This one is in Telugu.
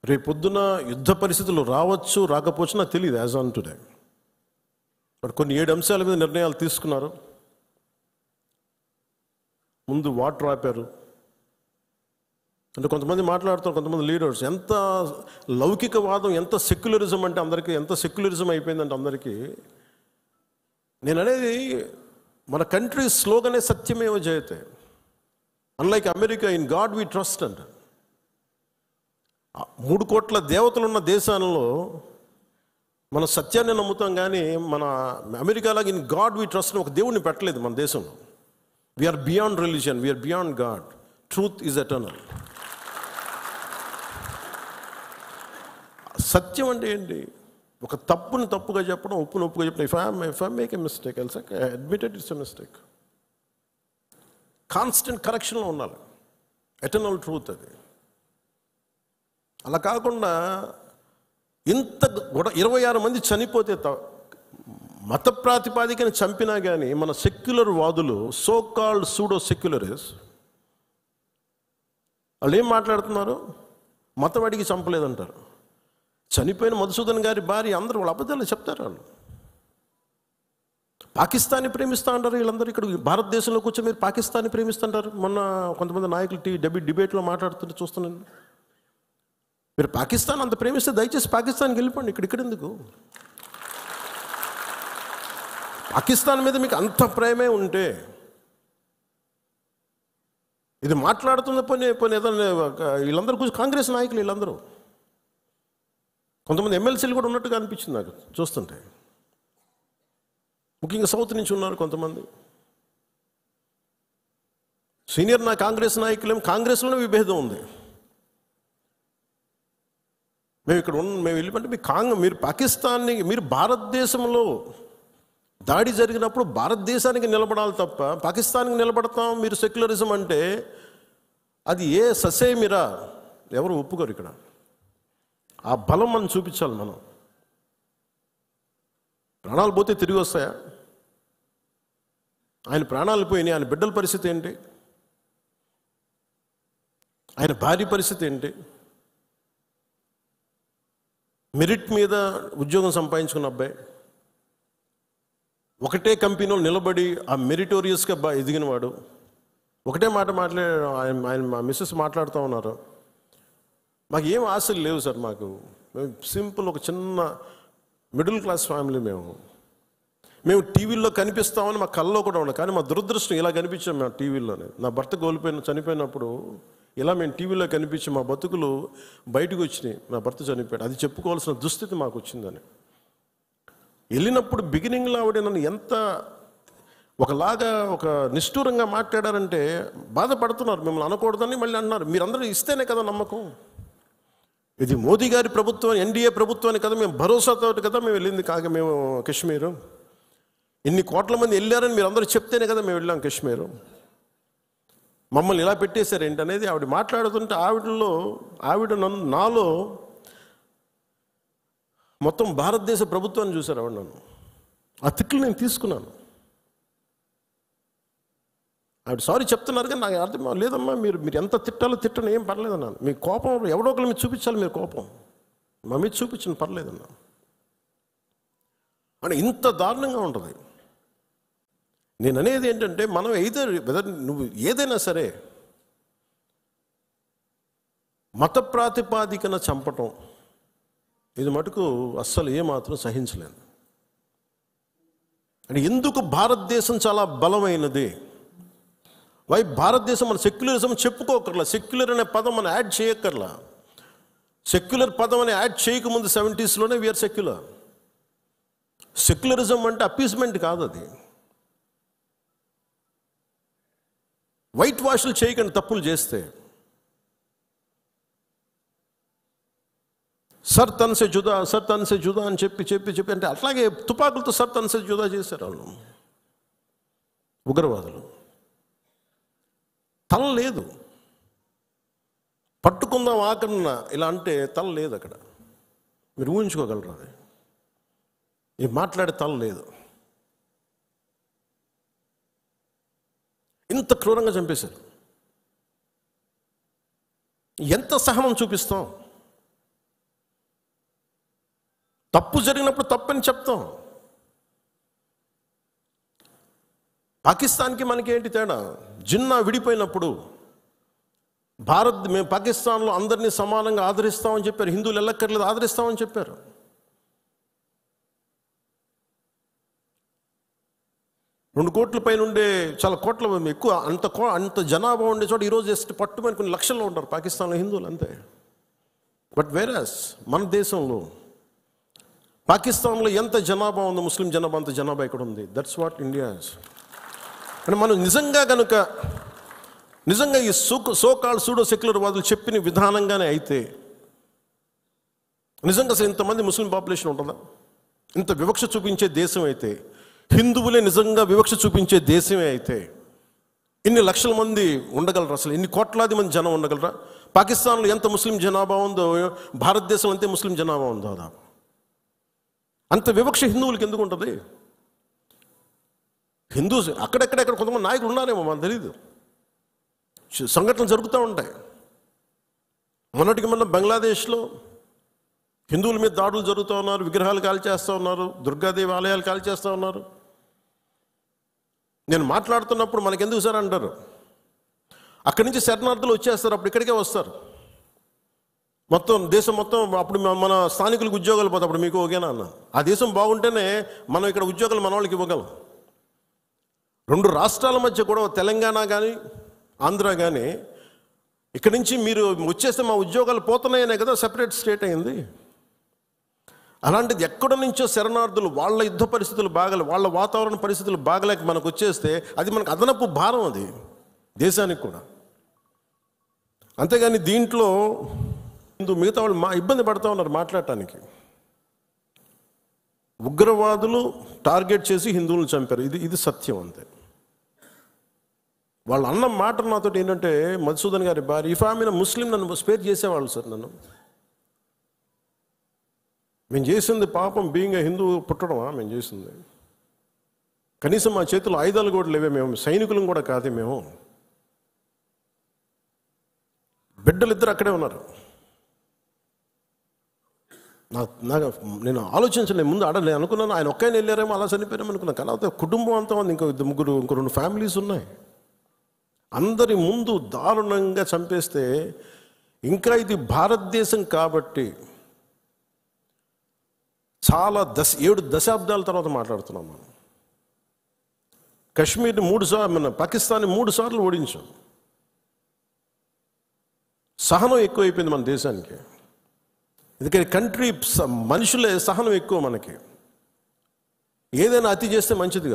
రేపొద్దున యుద్ధ పరిస్థితులు రావచ్చు రాకపోవచ్చు నాకు తెలియదు యాజ్ ఆన్ టుడే. బట్ కొన్ని 7 అంశాల మీద నిర్ణయాలు తీసుకున్నారు. ముందు వాటర్ ఆపారు. అంటే కొంతమంది మాట్లాడుతారు, కొంతమంది లీడర్స్ ఎంత లౌకికవాదం, ఎంత సెక్యులరిజం అంటే అందరికీ, ఎంత సెక్యులరిజం అయిపోయిందంటే అందరికీ. నేను అనేది మన కంట్రీ స్లోగనే సత్యమేవ జయతే. Unlike America, in God we trust అంట. 3 కోట్ల దేవతలు ఉన్న దేశాలలో మన సత్యాన్ని నమ్ముతాం, కానీ మన అమెరికాలాగా ఇన్ గాడ్ వి ట్రస్ట్ ఒక దేవుడిని పెట్టలేదు మన దేశంలో. We're beyond religion, we're beyond God. Truth is eternal. సత్యం అంటే ఏంటి? ఒక తప్పుని తప్పుగా చెప్పడం, ఒప్పుని ఒప్పుగా చెప్పడం. If I make a mistake admitted it's a mistake. Constant కరెక్షన్లో ఉండాలి. ఎటర్నల్ ట్రూత్ అది. అలా కాకుండా ఇంత 26 మంది చనిపోతే మత ప్రాతిపాదికన చంపినా కానీ మన సెక్యులర్ వాదులు, సో కాల్డ్ సూడో సెక్యులరిస్, వాళ్ళు ఏం మాట్లాడుతున్నారు? మతం అడిగి చంపలేదంటారు. చనిపోయిన మధుసూదన్ గారి భార్య, అందరూ వాళ్ళు అబద్ధాలు చెప్తారు. వాళ్ళు పాకిస్తాన్ని ప్రేమిస్తూ అంటారు. వీళ్ళందరూ ఇక్కడ భారతదేశంలో కూర్చొని మీరు పాకిస్తాన్ని ప్రేమిస్తుంటారు. మొన్న కొంతమంది నాయకులు డిబేట్లో మాట్లాడుతుంటే చూస్తున్నాను. మీరు పాకిస్తాన్ అంత ప్రేమిస్తే దయచేసి పాకిస్తాన్కి వెళ్ళిపోండి. ఇక్కడ ఎందుకు? పాకిస్తాన్ మీద మీకు అంత ప్రేమే ఉంటే ఇది మాట్లాడుతున్న పని ఏదైనా వీళ్ళందరూ కూర్చొని కాంగ్రెస్ నాయకులు వీళ్ళందరూ, కొంతమంది ఎమ్మెల్సీలు కూడా ఉన్నట్టుగా అనిపించింది నాకు చూస్తుంటే. ముఖ్యంగా సౌత్ నుంచి ఉన్నారు కొంతమంది సీనియర్ కాంగ్రెస్ నాయకులేం. కాంగ్రెస్లోనే విభేదం ఉంది. మేము వెళ్ళిపోతే మీరు పాకిస్తాన్ని, మీరు భారతదేశంలో దాడి జరిగినప్పుడు భారతదేశానికి నిలబడాలి తప్ప పాకిస్తాన్కి నిలబడతాం మీరు సెక్యులరిజం అంటే అది ఏ ససేమిరా ఎవరు ఒప్పుకోరు. ఇక్కడ ఆ బలం మనం చూపించాలి. మనం ప్రాణాలు పోతే తిరిగి వస్తాయా? ఆయన ప్రాణాలు పోయినాయి. ఆయన బిడ్డల పరిస్థితి ఏంటి? ఆయన భార్య పరిస్థితి ఏంటి? మెరిట్ మీద ఉద్యోగం సంపాదించుకున్న అబ్బాయి, ఒకటే కంపెనీలో నిలబడి ఆ మెరిటోరియస్గా ఎదిగినవాడు. ఒకటే మాట ఆయన మా మిస్సెస్ మాట్లాడుతూ ఉన్నారు, మాకు ఏం ఆశలు లేవు సార్, మేము సింపుల్ ఒక చిన్న మిడిల్ క్లాస్ ఫ్యామిలీ. మేము టీవీల్లో కనిపిస్తామని మా కళ్ళలో కూడా ఉన్నాం, కానీ మా దురదృష్టం ఇలా కనిపించాం మేము టీవీలోనే. నా భర్త చనిపోయినప్పుడు ఇలా మేము టీవీలో కనిపించి మా బతుకులు బయటకు వచ్చినాయి. నా భర్త చనిపోయాడు, అది చెప్పుకోవాల్సిన దుస్థితి మాకు వచ్చిందని. వెళ్ళినప్పుడు బిగినింగ్లో ఆవిడ నన్ను ఎంత ఒక నిష్ఠూరంగా మాట్లాడారంటే బాధపడుతున్నారు. మిమ్మల్ని అనకూడదని మళ్ళీ అన్నారు. మీరందరూ ఇస్తేనే కదా నమ్మకం. ఇది మోదీ గారి ప్రభుత్వం, ఎన్డీఏ ప్రభుత్వాన్ని కదా మేము భరోసాతో కదా మేము వెళ్ళింది. మేము కాశ్మీరు ఇన్ని కోట్ల మంది వెళ్ళారని మీరు అందరూ చెప్తేనే కదా మేము వెళ్ళాం కాశ్మీరు. మమ్మల్ని ఇలా పెట్టేశారు ఏంటనేది ఆవిడ మాట్లాడుతుంటే నాలో మొత్తం భారతదేశ ప్రభుత్వాన్ని చూశారు ఆవిడ. నన్ను ఆ తిట్లు నేను తీసుకున్నాను. ఆవిడ సారీ చెప్తున్నారు కానీ నాకు అర్థం లేదమ్మా, మీరు ఎంత తిట్టాలో తిట్టను, ఏం పర్లేదన్నాను. మీ కోపం ఎవడో ఒకరు మీరు చూపించాలి, మీరు కోపం మా మీద చూపించండి, పర్లేదన్నా. అంటే ఇంత దారుణంగా ఉంటుంది. నేను అనేది ఏంటంటే మనం నువ్వు ఏదైనా సరే మత ప్రాతిపాదికన చంపటం ఇది మటుకు అస్సలు ఏమాత్రం సహించలేదు. అంటే ఎందుకు భారతదేశం చాలా బలమైనది? భారతదేశం మన సెక్యులరిజం చెప్పుకోకర్లా. సెక్యులర్ అనే పదం మనం యాడ్ చేయక్కర్లా. సెక్యులర్ పదం అని యాడ్ చేయకముందు 70s వీఆర్ సెక్యులర్. సెక్యులరిజం అంటే అపీస్మెంట్ కాదు. అది వైట్ వాష్లు చేయకండి తప్పులు చేస్తే. సర్ తన్సే జుదా అని చెప్పి అంటే అట్లాగే తుపాకులతో సర్ తన్సే జుదా చేశారు వాళ్ళు ఉగ్రవాదులు. తల లేదు, పట్టుకుందాం ఆకన్నా ఇలా అంటే తల లేదు అక్కడ. మీరు ఊహించుకోగలరు అది. ఈ మాట్లాడే తల లేదు. ఇంత క్రూరంగా చంపేశారు. ఎంత సహనం చూపిస్తాం? తప్పు జరిగినప్పుడు తప్పని చెప్తాం. పాకిస్తాన్కి మనకి ఏంటి తేడా? జిన్నా విడిపోయినప్పుడు మేము పాకిస్తాన్లో అందరినీ సమానంగా ఆదరిస్తామని చెప్పారు. హిందువులు ఎల్లక్కర్లేదు, ఆదరిస్తామని చెప్పారు. రెండు కోట్ల పైన ఉండే, చాలా కోట్ల ఎక్కువ, అంత జనాభా ఉండే చోట ఈరోజు జస్ట్ పట్టుమని కొన్ని లక్షల్లో ఉంటారు పాకిస్తాన్లో హిందువులు, అంతే. బట్ వేరస్ మన దేశంలో, పాకిస్తాన్లో ఎంత జనాభా ఉందో ముస్లిం జనాభా అంత జనాభా ఇక్కడ ఉంది. That's what India is. అంటే మనం నిజంగా ఈ సోకాల్డ్ సూడో సెక్యులర్ వాదులు చెప్పిన విధానంగానే అయితే నిజంగా అసలు ఇంతమంది ముస్లిం పాపులేషన్ ఉంటుందా? ఇంత వివక్ష చూపించే దేశం అయితే, హిందువులే నిజంగా వివక్ష చూపించే దేశమే అయితే ఇన్ని లక్షల మంది ఉండగలరా? అసలు ఇన్ని కోట్లాది మంది జనం ఉండగలరా? పాకిస్తాన్లో ఎంత ముస్లిం జనాభా ఉందో భారతదేశంలో అంతే ముస్లిం జనాభా ఉందో. దాదాపు అంత వివక్ష హిందువులకి ఎందుకు ఉంటుంది? హిందూస్ అక్కడెక్కడ కొంతమంది నాయకులు ఉన్నారేమో, మనకు తెలీదు. సంఘటనలు జరుగుతూ ఉంటాయి. మొన్నటికి మొన్న బంగ్లాదేశ్లో హిందువుల మీద దాడులు జరుగుతూ ఉన్నారు, విగ్రహాలు కాల్చేస్తూ ఉన్నారు, దుర్గాదేవి ఆలయాలు కాల్చేస్తూ ఉన్నారు. నేను మాట్లాడుతున్నప్పుడు మనకెందుకు సార్ అంటారు, అక్కడి నుంచి శరణార్థులు వచ్చేస్తారు, అప్పుడు ఇక్కడికే వస్తారు. మొత్తం దేశం మొత్తం అప్పుడు మన స్థానికులకు ఉద్యోగాలు పోతాయి, అప్పుడు మీకు ఓకేనా అన్న. ఆ దేశం బాగుంటేనే మనం ఇక్కడ ఉద్యోగాలు మన వాళ్ళకి ఇవ్వగలం. రెండు రాష్ట్రాల మధ్య కూడా, తెలంగాణ కానీ ఆంధ్ర కానీ, ఇక్కడి నుంచి మీరు వచ్చేస్తే మా ఉద్యోగాలు పోతున్నాయనే కదా సెపరేట్ స్టేట్ అయింది. అలాంటిది ఎక్కడి నుంచో శరణార్థులు, వాళ్ళ యుద్ధ పరిస్థితులు బాగలే, వాళ్ళ వాతావరణ పరిస్థితులు బాగలేక మనకు వచ్చేస్తే అది మనకు అదనపు భారం, అది దేశానికి కూడా. అంతేగాని దీంట్లో మిగతా వాళ్ళు ఇబ్బంది పడుతూ ఉన్నారు మాట్లాడటానికి. ఉగ్రవాదులు టార్గెట్ చేసి హిందువులను చంపారు, ఇది సత్యం, అంతే. వాళ్ళు అన్న మాట నాతో ఏంటంటే, మధుసూదన్ గారి భార్య, ఇఫ్ ఆమె ముస్లిం నన్ను స్పేర్ చేసేవాళ్ళు సార్. మేము చేసింది పాపం, బీయింగ్ హిందూ పుట్టడమా మేము చేసింది? కనీసం మా చేతుల్లో ఆయుధాలు కూడా లేవే, మేము సైనికులం కూడా కాదే. మేము బిడ్డలు ఇద్దరు అక్కడే ఉన్నారు. నేను ఆలోచించలేదు ముందు, నేను అనుకున్నాను ఆయన ఒక్కైనా వెళ్ళారేమో, అలా చనిపోయారేమో అనుకున్నాను. కానీ అయితే కుటుంబం అంతా ఉంది, ఇంకో రెండు ఫ్యామిలీస్ ఉన్నాయి. అందరి ముందు దారుణంగా చంపేస్తే, ఇంకా ఇది భారతదేశం కాబట్టి చాలా 7 దశాబ్దాల తర్వాత మాట్లాడుతున్నాం మనం. కశ్మీర్ని 3 సార్లు, మన పాకిస్తాన్ని 3 సార్లు ఓడించాం. సహనం ఎక్కువైపోయింది మన దేశానికి. ఎందుకంటే మనుషులే సహనం ఎక్కువ మనకి. ఏదైనా అతి చేస్తే మంచిది.